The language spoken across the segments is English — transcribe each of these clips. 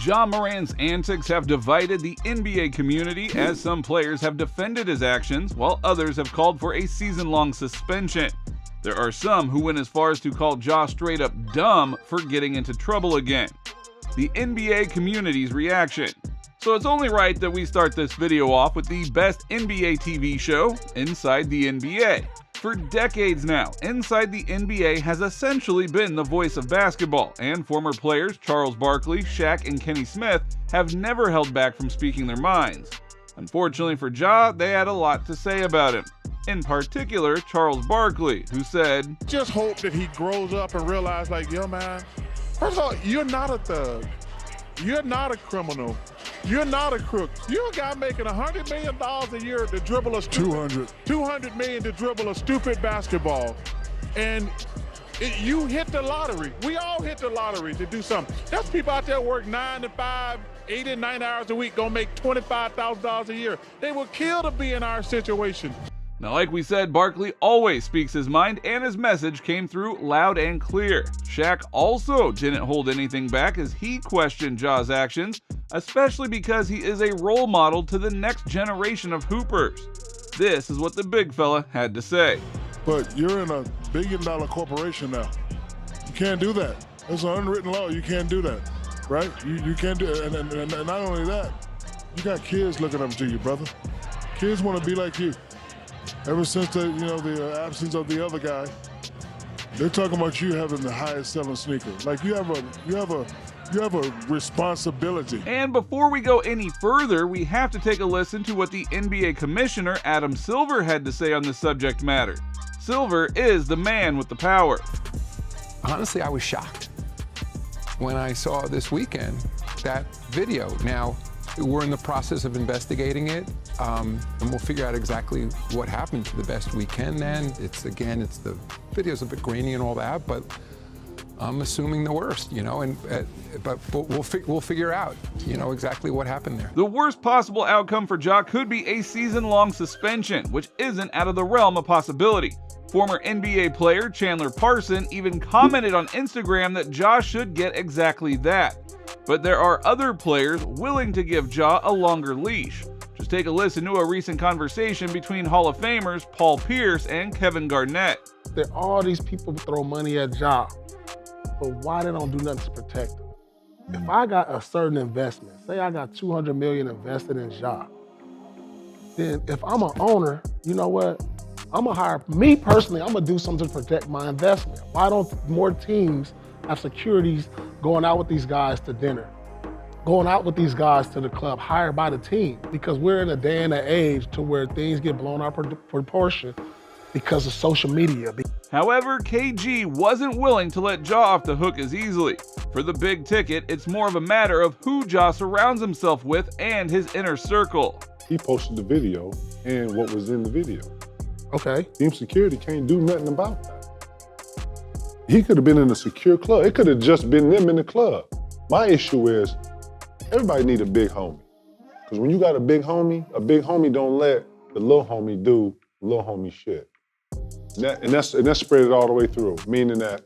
Ja Morant's antics have divided the NBA community as some players have defended his actions while others have called for a season-long suspension. There are some who went as far as to call Ja straight up dumb for getting into trouble again. The NBA community's reaction. So it's only right that we start this video off with the best NBA TV show, Inside the NBA. For decades now, Inside the NBA has essentially been the voice of basketball, and former players Charles Barkley, Shaq, and Kenny Smith have never held back from speaking their minds. Unfortunately for Ja, they had a lot to say about him. In particular, Charles Barkley, who said, "Just hope that he grows up and realizes, like, yo, man, first of all, you're not a thug. You're not a criminal. You're not a crook. You're a guy making $100 million a year to dribble a stupid, $200 million to dribble a stupid basketball. And you hit the lottery. We all hit the lottery to do something. There's people out there work 9 to 5, 8 and 9 hours a week, gonna make $25,000 a year. They will kill to be in our situation." Now, like we said, Barkley always speaks his mind, and his message came through loud and clear. Shaq also didn't hold anything back as he questioned Ja's actions, especially because he is a role model to the next generation of hoopers. This is what the big fella had to say. "But you're in a $1 billion corporation now. You can't do that. It's an unwritten law. You can't do that, right? You can't do it. And not only that, you got kids looking up to you, brother. Kids want to be like you. Ever since the absence of the other guy, they're talking about you having the highest selling sneaker. Like you have a responsibility." And before we go any further, we have to take a listen to what the NBA commissioner Adam Silver had to say on this subject matter. Silver is the man with the power. Honestly, I was shocked when I saw this weekend that video. Now, we're in the process of investigating it, and we'll figure out exactly what happened to the best we can then. The video's a bit grainy and all that, but I'm assuming the worst, but we'll figure out, exactly what happened there. The worst possible outcome for Ja could be a season-long suspension, which isn't out of the realm of possibility. Former NBA player Chandler Parson even commented on Instagram that Ja should get exactly that. But there are other players willing to give Ja a longer leash. Just take a listen to a recent conversation between Hall of Famers Paul Pierce and Kevin Garnett. There are all these people who throw money at Ja, but why they don't do nothing to protect him? If I got a certain investment, say I got $200 million invested in Ja, then if I'm an owner, you know what? I'm gonna hire, me personally, I'm gonna do something to protect my investment. Why don't more teams have securities going out with these guys to dinner, going out with these guys to the club, hired by the team? Because we're in a day and an age to where things get blown out of proportion because of social media. However, KG wasn't willing to let Ja off the hook as easily. For the big ticket, it's more of a matter of who Ja surrounds himself with and his inner circle. He posted the video and what was in the video. Okay. Team security can't do nothing about that. He could have been in a secure club. It could have just been them in the club. My issue is everybody need a big homie. Because when you got a big homie don't let the little homie do little homie shit. And that's spread it all the way through, meaning that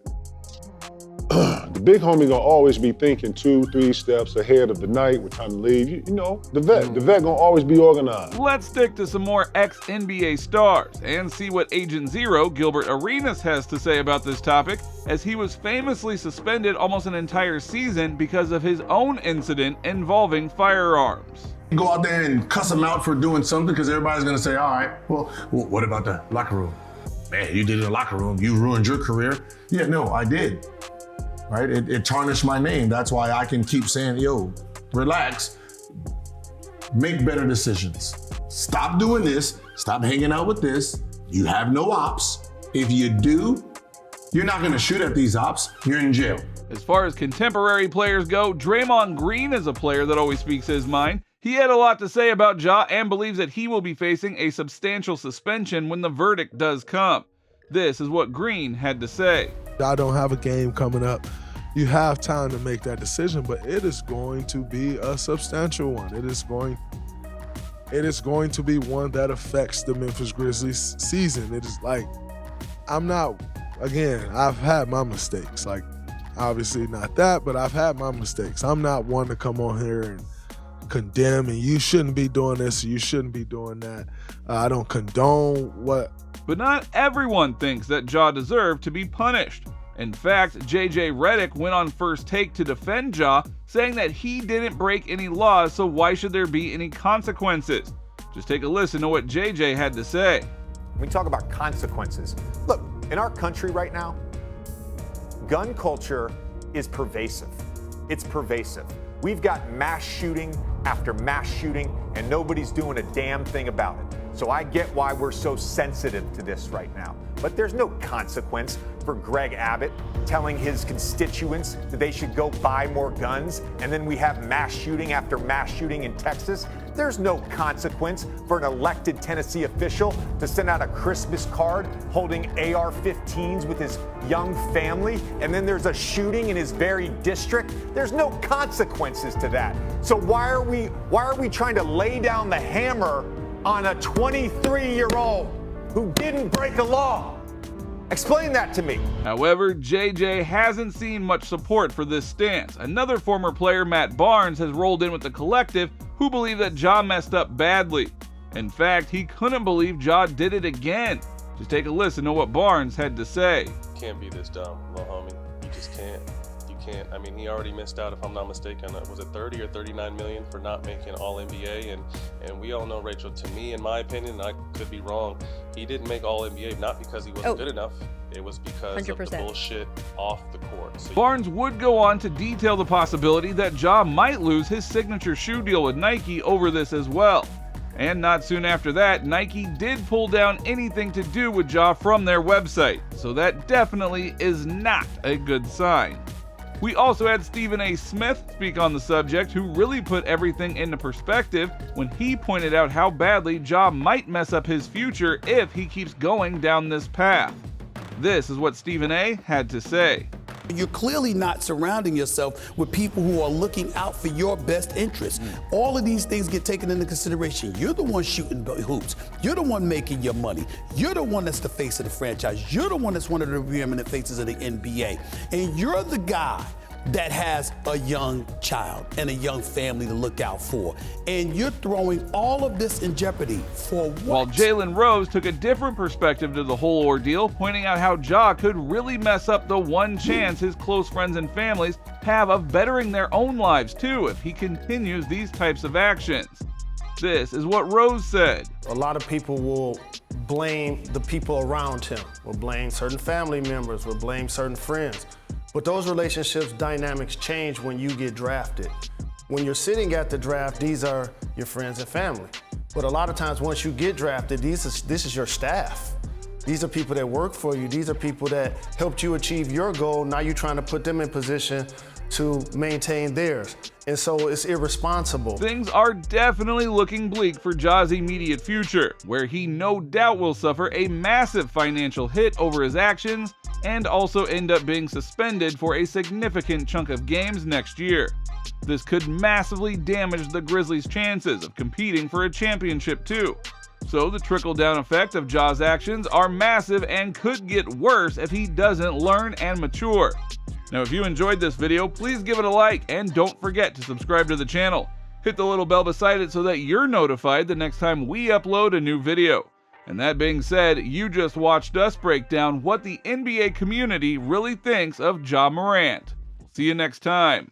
the big homie gonna always be thinking 2-3 steps ahead of the night, what time to leave. The vet gonna always be organized. Let's stick to some more ex-NBA stars and see what Agent Zero, Gilbert Arenas, has to say about this topic, as he was famously suspended almost an entire season because of his own incident involving firearms. Go out there and cuss him out for doing something because everybody's gonna say, all right, well, what about the locker room? Man, you did it in the locker room, you ruined your career. Yeah, no, I did. Right? It tarnished my name. That's why I can keep saying, yo, relax, make better decisions. Stop doing this, stop hanging out with this. You have no ops. If you do, you're not gonna shoot at these ops, you're in jail. As far as contemporary players go, Draymond Green is a player that always speaks his mind. He had a lot to say about Ja and believes that he will be facing a substantial suspension when the verdict does come. This is what Green had to say. I don't have a game coming up. You have time to make that decision, but it is going to be a substantial one. It is going to be one that affects the Memphis Grizzlies season. It is like, I've had my mistakes. Like, Obviously not that, but I've had my mistakes. I'm not one to come on here and condemn and you shouldn't be doing this, or you shouldn't be doing that. I don't condone what. But not everyone thinks that Ja deserved to be punished. In fact, JJ Redick went on First Take to defend Ja, saying that he didn't break any laws, so why should there be any consequences? Just take a listen to what JJ had to say. We talk about consequences. Look, in our country right now, gun culture is pervasive. It's pervasive. We've got mass shooting after mass shooting, and nobody's doing a damn thing about it. So I get why we're so sensitive to this right now. But there's no consequence for Greg Abbott telling his constituents that they should go buy more guns, and then we have mass shooting after mass shooting in Texas. There's no consequence for an elected Tennessee official to send out a Christmas card holding AR-15s with his young family, and then there's a shooting in his very district. There's no consequences to that. So why are we trying to lay down the hammer on a 23-year-old who didn't break a law? Explain that to me. However, JJ hasn't seen much support for this stance. Another former player, Matt Barnes, has rolled in with the collective, who believe that Ja messed up badly. In fact, he couldn't believe Ja did it again. Just take a listen to what Barnes had to say. Can't be this dumb, little homie. You just can't. You can't. I mean, he already missed out, if I'm not mistaken, was it 30 or 39 million for not making All-NBA? And we all know, Rachel, to me, in my opinion, I could be wrong, he didn't make All-NBA not because he wasn't good enough. It was because 100%. Of the bullshit off the court. So Barnes would go on to detail the possibility that Ja might lose his signature shoe deal with Nike over this as well. And not soon after that, Nike did pull down anything to do with Ja from their website. So that definitely is not a good sign. We also had Stephen A. Smith speak on the subject, who really put everything into perspective when he pointed out how badly Ja might mess up his future if he keeps going down this path. This is what Stephen A. had to say. You're clearly not surrounding yourself with people who are looking out for your best interests. All of these things get taken into consideration. You're the one shooting hoops. You're the one making your money. You're the one that's the face of the franchise. You're the one that's one of the preeminent faces of the NBA. And you're the guy that has a young child and a young family to look out for. And you're throwing all of this in jeopardy for what? While Jalen Rose took a different perspective to the whole ordeal, pointing out how Ja could really mess up the one chance his close friends and families have of bettering their own lives too if he continues these types of actions. This is what Rose said. A lot of people will blame the people around him, will blame certain family members, will blame certain friends. But those relationships dynamics change when you get drafted. When you're sitting at the draft, these are your friends and family. But a lot of times once you get drafted, this is your staff. These are people that work for you. These are people that helped you achieve your goal. Now you're trying to put them in position to maintain theirs. And so it's irresponsible. Things are definitely looking bleak for Ja's immediate future, where he no doubt will suffer a massive financial hit over his actions and also end up being suspended for a significant chunk of games next year. This could massively damage the Grizzlies' chances of competing for a championship too. So the trickle-down effect of Ja's actions are massive and could get worse if he doesn't learn and mature. Now if you enjoyed this video, please give it a like and don't forget to subscribe to the channel. Hit the little bell beside it so that you're notified the next time we upload a new video. And that being said, you just watched us break down what the NBA community really thinks of Ja Morant. See you next time.